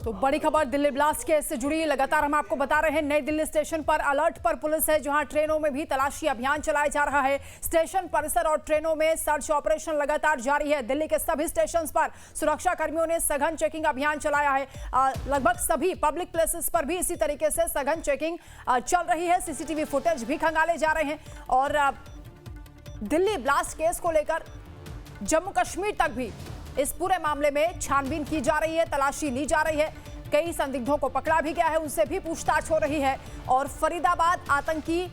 तो बड़ी खबर दिल्ली ब्लास्ट केस से जुड़ी। लगातार हम आपको बता रहे हैं, नई दिल्ली स्टेशन पर अलर्ट पर पुलिस है, जहां ट्रेनों में भी तलाशी अभियान चलाया जा रहा है। स्टेशन परिसर और ट्रेनों में सर्च ऑपरेशन लगातार जारी है। दिल्ली के सभी स्टेशन पर सुरक्षा कर्मियों ने सघन चेकिंग अभियान चलाया है। लगभग सभी पब्लिक प्लेसेस पर भी इसी तरीके से सघन चेकिंग चल रही है। सीसीटीवी फुटेज भी खंगाले जा रहे हैं और दिल्ली ब्लास्ट केस को लेकर जम्मू कश्मीर तक भी इस पूरे मामले में छानबीन की जा रही है, तलाशी ली जा रही है। कई संदिग्धों को पकड़ा भी गया है, उनसे भी पूछताछ हो रही है और फरीदाबाद आतंकी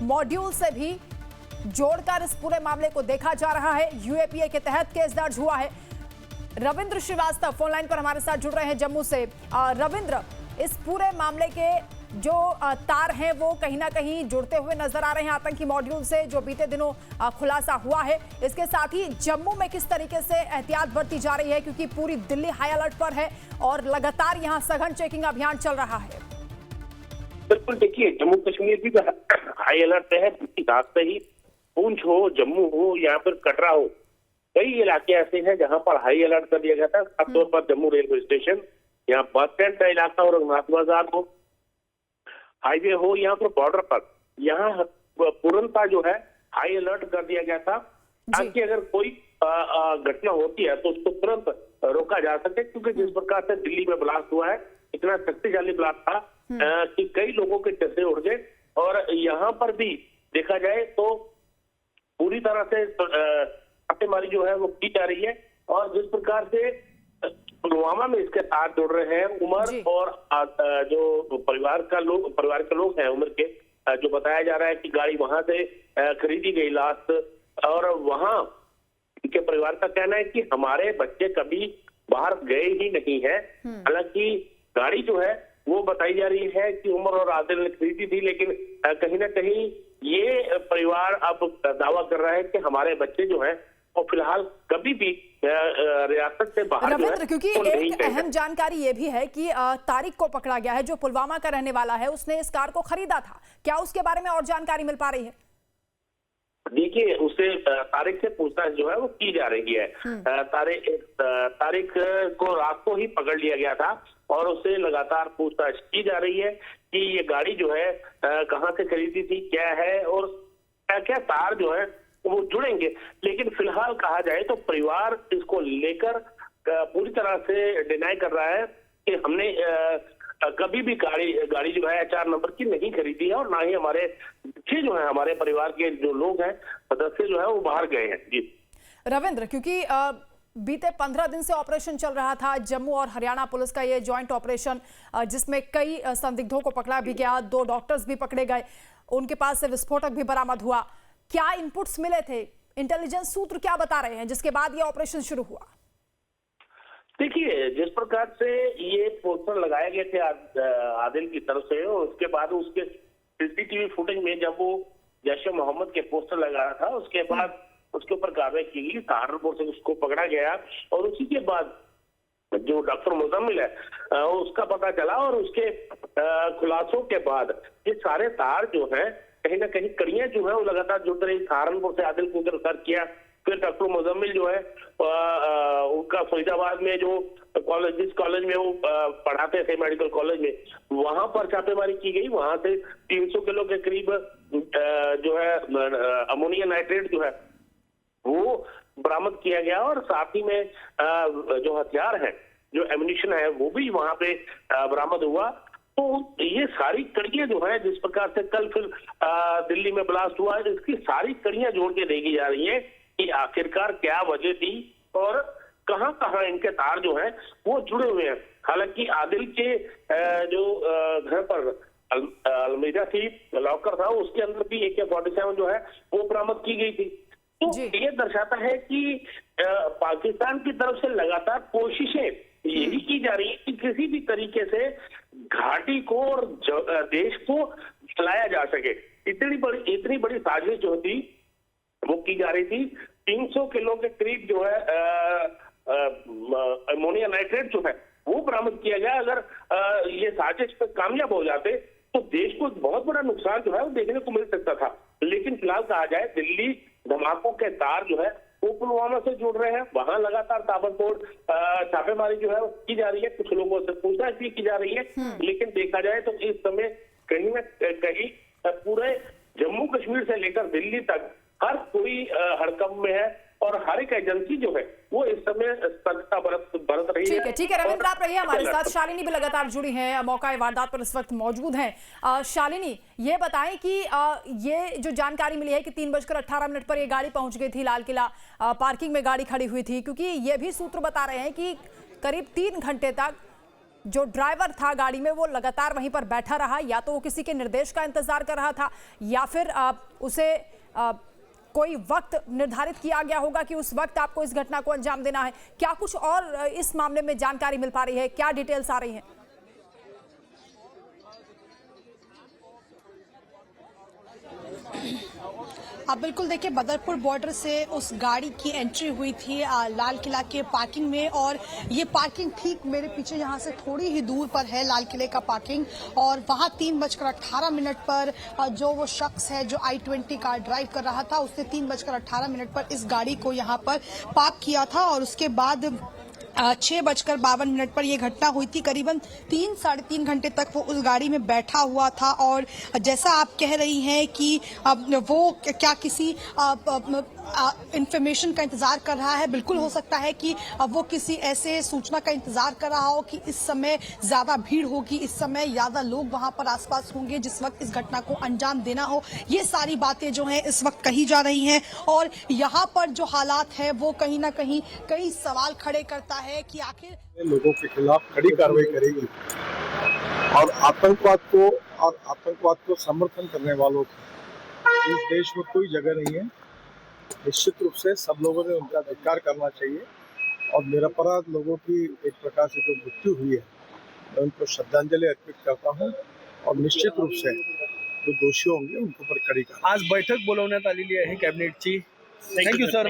मॉड्यूल से भी जोड़कर इस पूरे मामले को देखा जा रहा है। यूएपीए के तहत केस दर्ज हुआ है। रविंद्र श्रीवास्तव फोन लाइन पर हमारे साथ जुड़ रहे हैं जम्मू से। रविंद्र, इस पूरे मामले के जो तार हैं वो कहीं ना कहीं जुड़ते हुए नजर आ रहे हैं आतंकी मॉड्यूल से, जो बीते दिनों खुलासा हुआ है। इसके साथ ही जम्मू में किस तरीके से एहतियात बरती जा रही है, क्योंकि पूरी दिल्ली हाई अलर्ट पर है और लगातार यहां सघन चेकिंग अभियान चल रहा है। बिल्कुल, देखिए जम्मू कश्मीर भी हाई अलर्ट पे है। रास्ते ही पूंछ हो, जम्मू हो या फिर कटरा हो, कई इलाके ऐसे हैं जहां पर हाई अलर्ट कर दिया गया था। खासतौर पर जम्मू रेलवे स्टेशन, यहाँ बस स्टैंड का इलाका और रघुनाथ बाजार हो, हाईवे हो, यहाँ पर बॉर्डर पर, यहाँ तुरंत जो है हाई अलर्ट कर दिया गया था, ताकि अगर कोई घटना होती है तो उसको तुरंत रोका जा सके। क्योंकि जिस प्रकार से दिल्ली में ब्लास्ट हुआ है, इतना शक्तिशाली ब्लास्ट था कि कई लोगों के टसे उड़ गए। और यहाँ पर भी देखा जाए तो पूरी तरह से छापेमारी जो है वो की जा रही है। और जिस प्रकार से पुलवामा में इसके तार जुड़ रहे हैं, उमर और जो परिवार के लोग हैं उमर के, जो बताया जा रहा है कि गाड़ी वहां से खरीदी गई लास्ट, और वहां के परिवार का कहना है कि हमारे बच्चे कभी बाहर गए ही नहीं है। हालांकि गाड़ी जो है वो बताई जा रही है कि उमर और आदिल ने खरीदी थी, लेकिन कहीं ना कहीं ये परिवार अब दावा कर रहा है कि हमारे बच्चे जो है और फिलहाल कभी भी रियासत से बाहर रविंद्र, क्योंकि एक अहम जानकारी ये भी है कि तारिक को पकड़ा गया है, जो पुलवामा का रहने वाला है। उसने इस कार को खरीदा था। क्या उसके बारे में और जानकारी मिल पा रही है? देखिए, उससे तारिक से पूछताछ जो है वो की जा रही है। तारिक को रात को ही पकड़ लिया गया था और उससे लगातार पूछताछ की जा रही है कि ये गाड़ी जो है कहाँ से खरीदी थी, क्या है और क्या तार जो है वो जुड़ेंगे। लेकिन फिलहाल कहा जाए तो परिवार इसको लेकर पूरी तरह से डिनाई कर रहा है कि हमने कभी भी गाड़ी जो है 4 नंबर की नहीं खरीदी है, और ना ही हमारे बच्चे जो है, हमारे परिवार के जो लोग हैं, सदस्य जो है वो बाहर गए हैं। जी रविंद्र, क्योंकि बीते 15 दिन से ऑपरेशन चल रहा था जम्मू और हरियाणा पुलिस का, ये जॉइंट ऑपरेशन, जिसमें कई संदिग्धों को पकड़ा भी गया, 2 डॉक्टर्स भी पकड़े गए, उनके पास से विस्फोटक भी बरामद हुआ। क्या इनपुट्स मिले थे? इंटेलिजेंस सूत्र क्या बता रहे हैं जिसके बाद ये ऑपरेशन शुरू हुआ? देखिए, जिस प्रकार से ये पोस्टर लगाए गए थे आदिल की तरफ से, और उसके बाद उसके सीसीटीवी फुटेज में जब वो जैश मोहम्मद के पोस्टर लगा रहा था, उसके बाद उसके ऊपर कार्रवाई की गई, सहारनपुर से उसको पकड़ा गया। और उसी के बाद जो डॉक्टर मुजम्मिल है उसका पता चला, और उसके खुलासों के बाद ये सारे तार जो है कहीं ना कहीं कड़ियां जो है वो लगातार जुड़ रही। सहारनपुर से आदिल को गिरफ्तार किया, फिर डॉक्टर मुजम्मिल जो है उनका फरीदाबाद में जो जिस कॉलेज में वो पढ़ाते थे, मेडिकल कॉलेज में, वहां पर छापेमारी की गई। वहां से 300 किलो के करीब जो है अमोनिया नाइट्रेट जो है वो बरामद किया गया, और साथ ही में जो हथियार है, जो एम्युनिशन है, वो भी वहां पे बरामद हुआ। तो ये सारी कड़ियां जो है, जिस प्रकार से कल फिर दिल्ली में ब्लास्ट हुआ, इसकी सारी कड़ियां जोड़ के देखी जा रही है कि आखिरकार क्या वजह थी और कहां कहां इनके तार जो है वो जुड़े हुए हैं। हालांकि आदिल के जो घर पर अलमीरा थी, लॉकर था, उसके अंदर भी AK-47 जो है वो बरामद की गई थी। तो ये दर्शाता है कि पाकिस्तान की तरफ से लगातार कोशिशें यही की जा रही है कि किसी भी तरीके से घाटी को और देश को चलाया जा सके। इतनी बड़ी साजिश जो थी वो की जा रही थी। 300 किलो के करीब जो है अमोनिया नाइट्रेट जो है वो बरामद किया गया। अगर ये साजिश पे कामयाब हो जाते तो देश को बहुत बड़ा नुकसान जो है वो देखने को मिल सकता था। लेकिन फिलहाल कहा जाए, दिल्ली धमाकों के तार जो है वो पुलवामा से जुड़ रहे हैं। वहां लगातार ताबड़तोड़ छापेमारी जो है की जा रही है, कुछ लोगों से पूछताछ भी की जा रही है। लेकिन देखा जाए तो इस समय कहीं न कहीं पूरे जम्मू कश्मीर से लेकर दिल्ली तक हर कोई हड़कंप में है और हर एक एजेंसी जो है वो इस समय सतर्कता बरत रही है। ठीक है रविंद्र, आप रहिए हमारे साथ। शालिनी भी लगातार जुड़ी हैं, मौका वारदात पर इस वक्त मौजूद हैं। शालिनी, ये बताएं कि ये जो जानकारी मिली है कि 3:18 पर ये गाड़ी पहुंच गई थी लाल किला, पार्किंग में गाड़ी खड़ी हुई थी, क्योंकि ये भी सूत्र बता रहे हैं कि करीब 3 घंटे तक जो ड्राइवर था गाड़ी में वो लगातार वहीं पर बैठा रहा, या तो वो किसी के निर्देश का इंतजार कर रहा था या फिर उसे कोई वक्त निर्धारित किया गया होगा कि उस वक्त आपको इस घटना को अंजाम देना है। क्या कुछ और इस मामले में जानकारी मिल पा रही है, क्या डिटेल्स आ रही हैं? आप बिल्कुल देखिए, बदरपुर बॉर्डर से उस गाड़ी की एंट्री हुई थी लाल किला के पार्किंग में, और ये पार्किंग ठीक मेरे पीछे यहाँ से थोड़ी ही दूर पर है लाल किले का पार्किंग। और वहाँ 3:18 पर जो वो शख्स है जो I-20 कार ड्राइव कर रहा था, उसने 3:18 पर इस गाड़ी को यहाँ पर पार्क किया था और उसके बाद 6:52 पर यह घटना हुई थी। करीबन 3-3.5 घंटे तक वो उस गाड़ी में बैठा हुआ था। और जैसा आप कह रही हैं कि वो क्या किसी इंफॉर्मेशन का इंतजार कर रहा है, बिल्कुल हो सकता है कि वो किसी ऐसे सूचना का इंतजार कर रहा हो कि इस समय ज्यादा भीड़ होगी, इस समय ज्यादा लोग वहां पर आसपास होंगे जिस वक्त इस घटना को अंजाम देना हो। ये सारी बातें जो हैं इस वक्त कही जा रही हैं और यहाँ पर जो हालात है वो कहीं ना कहीं कई सवाल खड़े करता है कि आखिर लोगों के खिलाफ कड़ी कार्रवाई करेगी और आतंकवाद को समर्थन करने वालों को इस देश में कोई जगह नहीं है। निश्चित रूप से सब लोगों ने उनका धिक्कार करना चाहिए और निरपराध लोगों की एक प्रकार से जो मृत्यु हुई है, मैं उनको श्रद्धांजलि अर्पित करता हूं और निश्चित रूप से जो दोषी होंगे उनके ऊपर कड़ी कार्रवाई। आज बैठक बोलवण्यात आलेली आहे कॅबिनेटची। Thank you sir.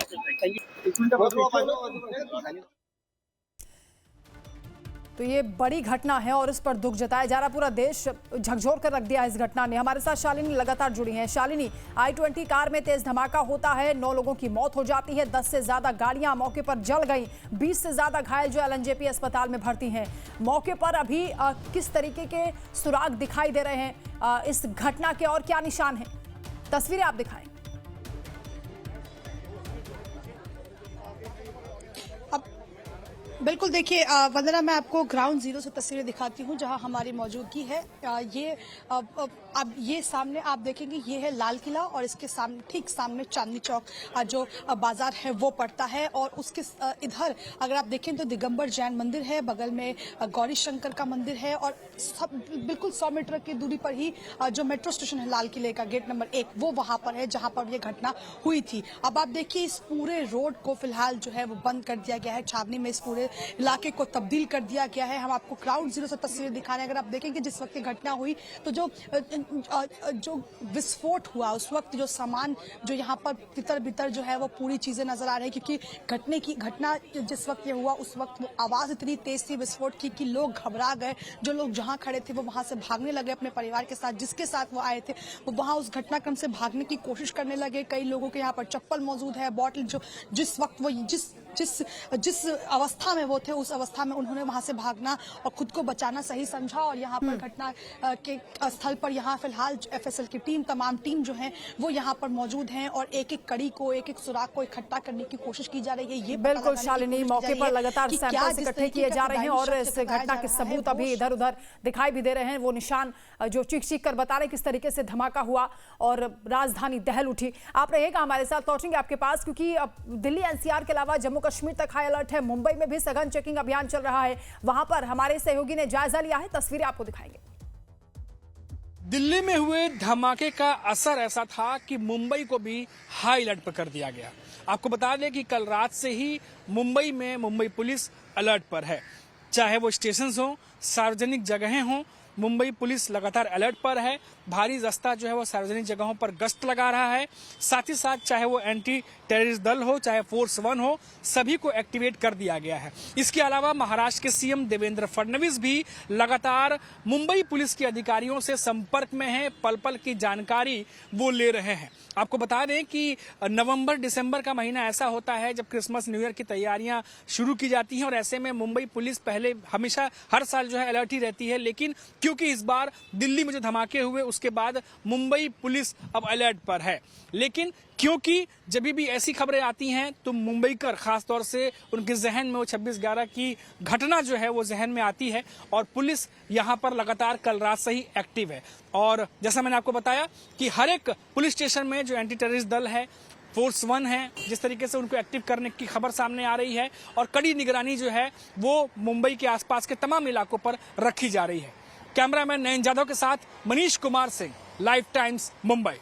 तो ये बड़ी घटना है और इस पर दुख जताया जा रहा, पूरा देश झकझोर कर रख दिया है इस घटना ने। हमारे साथ शालिनी लगातार जुड़ी हैं। शालिनी, I-20 कार में तेज धमाका होता है, 9 लोगों की मौत हो जाती है, 10 से ज्यादा गाड़ियां मौके पर जल गई, 20 से ज्यादा घायल जो LNJP अस्पताल में भर्ती हैं। मौके पर अभी किस तरीके के सुराग दिखाई दे रहे हैं, इस घटना के और क्या निशान हैं, तस्वीरें आप दिखाएं। बिल्कुल देखिए वंदना, मैं आपको ग्राउंड जीरो से तस्वीरें दिखाती हूँ जहाँ हमारी मौजूदगी है। ये अब ये सामने आप देखेंगे, ये है लाल किला और इसके सामने ठीक सामने चांदनी चौक जो बाजार है वो पड़ता है। और उसके इधर अगर आप देखें तो दिगंबर जैन मंदिर है, बगल में गौरी शंकर का मंदिर है और सब बिल्कुल 100 मीटर की दूरी पर ही जो मेट्रो स्टेशन है लाल किले का गेट नंबर 1 वो वहाँ पर है जहाँ पर ये घटना हुई थी। अब आप देखिए इस पूरे रोड को फिलहाल जो है वो बंद कर दिया गया है, छावनी में इस पूरे इलाके को तब्दील कर दिया गया है। हम आपको ग्राउंड जीरो से तस्वीरें दिखा रहे हैं। अगर आप देखेंगे जिस वक्त ये घटना हुई तो जो विस्फोट हुआ उस वक्त जो सामान जो यहाँ पर तितर बितर जो है वो पूरी चीजें नजर आ रही है, क्योंकि घटना जिस वक्त ये हुआ उस वक्त वो आवाज इतनी तेज थी विस्फोट की कि लोग घबरा गए। जो लोग जहाँ खड़े थे वो वहां से भागने लगे अपने परिवार के साथ, जिसके साथ वो आए थे वो वहां उस घटनाक्रम से भागने की कोशिश करने लगे। कई लोगों के यहाँ पर चप्पल मौजूद है, बॉटल, जो जिस वक्त वो जिस अवस्था में वो थे उस अवस्था में उन्होंने वहां से भागना और खुद को बचाना सही समझा। और यहाँ पर घटना के स्थल पर यहाँ फिलहाल FSL की टीम, तमाम टीम जो है वो यहाँ पर मौजूद हैं और एक एक कड़ी को, एक एक सुराग को इकट्ठा करने की कोशिश की जा रही है। ये बिल्कुल शालिनी, मौके पर लगातार सैंपल्स इकट्ठे किए जा रहे हैं और इस घटना के सबूत अभी इधर उधर दिखाई भी दे रहे हैं। वो निशान जो चीख कर बता रहे हैं किस तरीके से धमाका हुआ और राजधानी दहल उठी। आप रहिएगा हमारे साथ, लौटेंगे आपके पास, क्योंकि दिल्ली NCR के अलावा जम्मू कश्मीर तक हाई अलर्ट है। मुंबई में भी सघन चेकिंग अभियान चल रहा है, वहां पर हमारे सहयोगी ने जायजा लिया है, तस्वीरें आपको दिखाएंगे। दिल्ली में हुए धमाके का असर ऐसा था कि मुंबई को भी हाई अलर्ट पर कर दिया गया। आपको बता दें कि कल रात से ही मुंबई में मुंबई पुलिस अलर्ट पर है, चाहे वो स्टेशन हो, सार्वजनिक जगहें हों मुंबई पुलिस लगातार अलर्ट पर है। भारी दस्ता जो है वो सार्वजनिक जगहों पर गश्त लगा रहा है। साथ ही साथ चाहे वो एंटी टेररिस्ट दल हो, चाहे फोर्स 1 हो, सभी को एक्टिवेट कर दिया गया है। इसके अलावा महाराष्ट्र के सीएम देवेंद्र फडणवीस भी लगातार मुंबई पुलिस के अधिकारियों से संपर्क में हैं, पल पल की जानकारी वो ले रहे हैं। आपको बता दें कि नवंबर दिसंबर का महीना ऐसा होता है जब क्रिसमस न्यू ईयर की तैयारियां शुरू की जाती हैं और ऐसे में मुंबई पुलिस पहले हमेशा हर साल जो है अलर्ट ही रहती है, लेकिन क्योंकि इस बार दिल्ली में जो धमाके हुए उसके बाद मुंबई पुलिस अब अलर्ट पर है। लेकिन क्योंकि जब भी ऐसी खबरें आती हैं तो मुंबईकर खासतौर से उनके जहन में वो 26/11 की घटना जो है वो जहन में आती है और पुलिस यहाँ पर लगातार कल रात से ही एक्टिव है। और जैसा मैंने आपको बताया कि हर एक पुलिस स्टेशन में जो एंटी टेररिस्ट दल है, फोर्स 1 है, जिस तरीके से उनको एक्टिव करने की खबर सामने आ रही है और कड़ी निगरानी जो है वो मुंबई के आसपास के तमाम इलाकों पर रखी जा रही है। कैमरामैन नयन जाधव के साथ मनीष कुमार सिंह, लाइव टाइम्स, मुंबई।